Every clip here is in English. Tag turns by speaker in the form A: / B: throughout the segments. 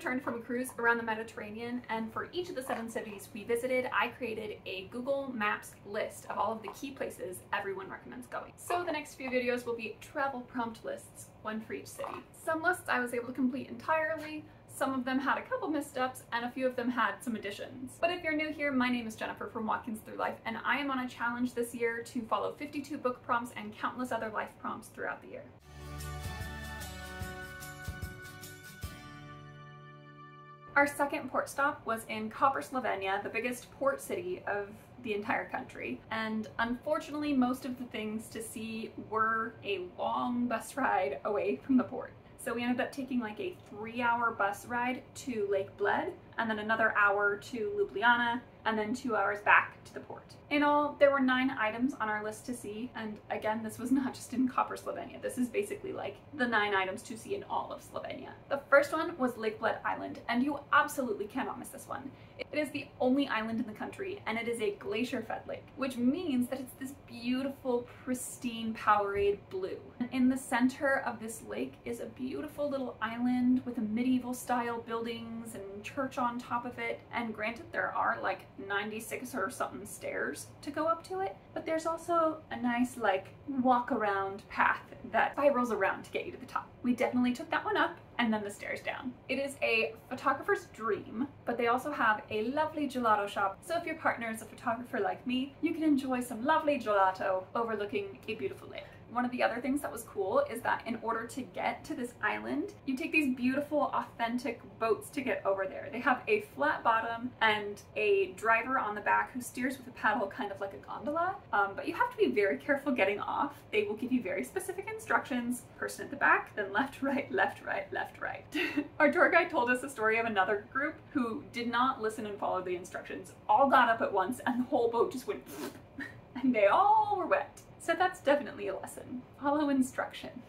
A: returned from a cruise around the Mediterranean, and for each of the 7 cities we visited, I created a Google Maps list of all of the key places everyone recommends going. So the next few videos will be travel prompt lists, one for each city. Some lists I was able to complete entirely, some of them had a couple missteps, and a few of them had some additions. But if you're new here, my name is Jennifer from Walk-ins Through Life, and I am on a challenge this year to follow 52 book prompts and countless other life prompts throughout the year. Our second port stop was in Koper, Slovenia, the biggest port city of the entire country. And unfortunately, most of the things to see were a long bus ride away from the port. So we ended up taking like a 3-hour bus ride to Lake Bled, and then another hour to Ljubljana, and then 2 hours back to the port. In all, there were 9 items on our list to see, and again, this was not just in Koper, Slovenia. This is basically like the 9 items to see in all of Slovenia. The first one was Lake Bled Island, and you absolutely cannot miss this one. It is the only island in the country, and it is a glacier-fed lake, which means that it's this beautiful, pristine Powerade blue. And in the center of this lake is a beautiful little island with a medieval-style buildings and church on top of it. And granted, there are like 96 or something stairs to go up to it, but there's also a nice like walk-around path that spirals around to get you to the top. We definitely took that one up, and then the stairs down. It is a photographer's dream, but they also have a lovely gelato shop. So if your partner is a photographer like me, you can enjoy some lovely gelato overlooking a beautiful lake. One of the other things that was cool is that in order to get to this island, you take these beautiful, authentic boats to get over there. They have a flat bottom and a driver on the back who steers with a paddle, kind of like a gondola. But you have to be very careful getting off. They will give you very specific instructions. Person at the back, then left, right, left, right, left, right. Our tour guide told us a story of another group who did not listen and follow the instructions, all got up at once, and the whole boat just went and they all were wet. So that's definitely a lesson. Follow instructions.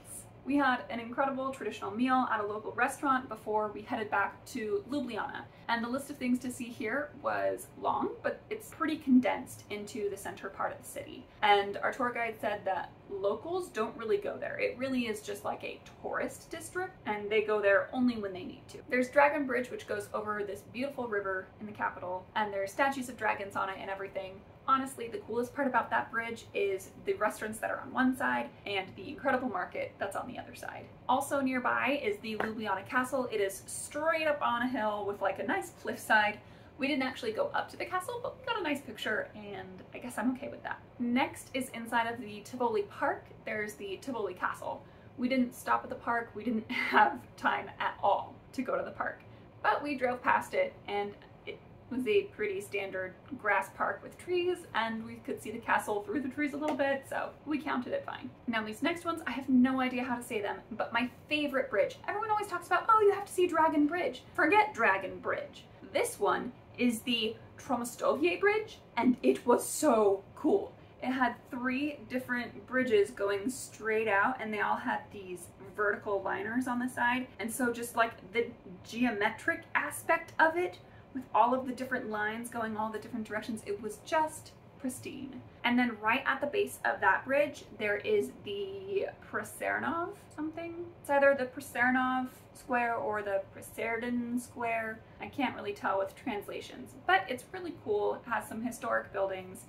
A: We had an incredible traditional meal at a local restaurant before we headed back to Ljubljana. And the list of things to see here was long, but it's pretty condensed into the center part of the city. And our tour guide said that locals don't really go there. It really is just like a tourist district, and they go there only when they need to. There's Dragon Bridge, which goes over this beautiful river in the capital, and there's statues of dragons on it and everything. Honestly, the coolest part about that bridge is the restaurants that are on one side and the incredible market that's on the other side. Also nearby is the Ljubljana Castle. It is straight up on a hill with like a nice cliffside. We didn't actually go up to the castle, but we got a nice picture, and I guess I'm okay with that. Next is inside of the Tivoli Park. There's the Tivoli Castle. We didn't stop at the park. We didn't have time at all to go to the park, but we drove past it, and was a pretty standard grass park with trees, and we could see the castle through the trees a little bit, so we counted it fine. Now these next ones, I have no idea how to say them, but my favorite bridge. Everyone always talks about, oh, you have to see Dragon Bridge. Forget Dragon Bridge. This one is the Tromostovje Bridge, and it was so cool. It had 3 different bridges going straight out, and they all had these vertical liners on the side, and so just like the geometric aspect of it, with all of the different lines going all the different directions, it was just pristine. And then right at the base of that bridge, there is the Prasernov something. It's either the Prasernov Square or the Praserdin Square. I can't really tell with translations, but it's really cool. It has some historic buildings,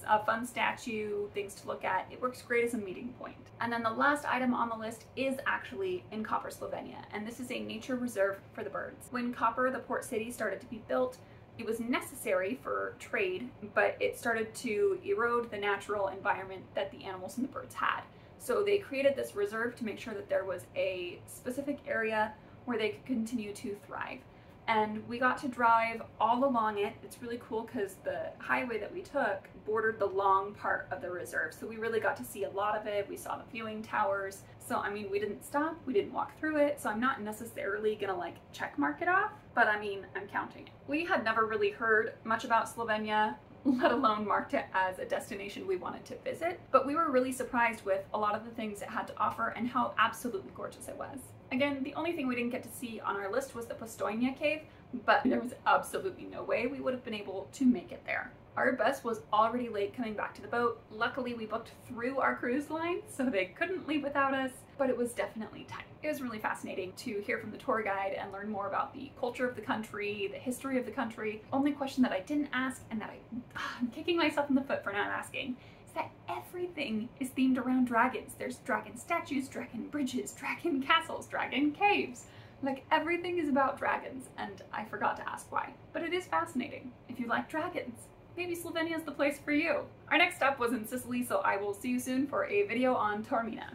A: a fun statue, things to look at. It works great as a meeting point. And then the last item on the list is actually in Koper, Slovenia, and this is a nature reserve for the birds. When Koper, the port city, started to be built, it was necessary for trade, but it started to erode the natural environment that the animals and the birds had. So they created this reserve to make sure that there was a specific area where they could continue to thrive. And we got to drive all along it. It's really cool because the highway that we took bordered the long part of the reserve. So we really got to see a lot of it. We saw the viewing towers. So I mean, we didn't stop, we didn't walk through it. So I'm not necessarily gonna like check mark it off, but I mean, I'm counting it. We had never really heard much about Slovenia, let alone marked it as a destination we wanted to visit. But we were really surprised with a lot of the things it had to offer and how absolutely gorgeous it was. Again, the only thing we didn't get to see on our list was the Postojna cave, but there was absolutely no way we would have been able to make it there. Our bus was already late coming back to the boat. Luckily, we booked through our cruise line, so they couldn't leave without us. but it was definitely tight. It was really fascinating to hear from the tour guide and learn more about the culture of the country, the history of the country. Only question that I didn't ask, and that I'm kicking myself in the foot for not asking, is that everything is themed around dragons. There's dragon statues, dragon bridges, dragon castles, dragon caves. Like, everything is about dragons, and I forgot to ask why. But it is fascinating. If you like dragons, maybe Slovenia is the place for you. Our next stop was in Sicily, so I will see you soon for a video on Taormina.